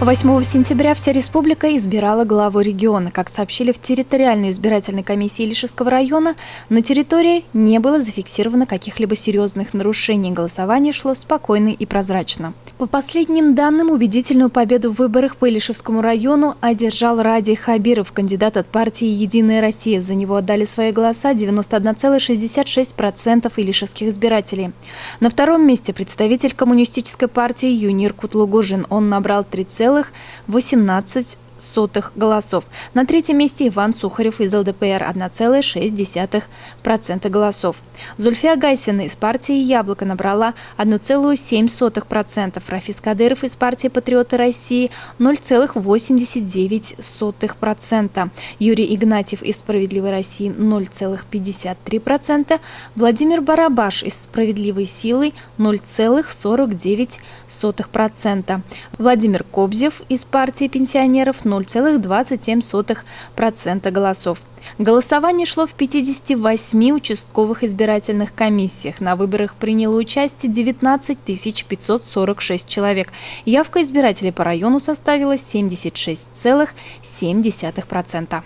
8 сентября вся республика избирала главу региона. Как сообщили в территориальной избирательной комиссии Илишевского района, на территории не было зафиксировано каких-либо серьезных нарушений. Голосование шло спокойно и прозрачно. По последним данным, убедительную победу в выборах по Илишевскому району одержал Радий Хабиров, кандидат от партии «Единая Россия». За него отдали свои голоса 91,66% илишевских избирателей. На втором месте представитель коммунистической партии Юнир Кутлугужин. Он набрал 3,18% голосов. На третьем месте Иван Сухарев из ЛДПР 1,6% голосов. Зульфия Гайсина из партии «Яблоко» набрала 1,7%. Рафис Кадыров из партии «Патриоты России» 0,89%. Юрий Игнатьев из «Справедливой России» 0,53%. Владимир Барабаш из «Справедливой силы» 0,49%. Владимир Кобзев из партии пенсионеров 0,27% голосов. Голосование шло в 58 участковых избирательных комиссиях. На выборах приняло участие 19 546 человек. Явка избирателей по району составила 76,7%.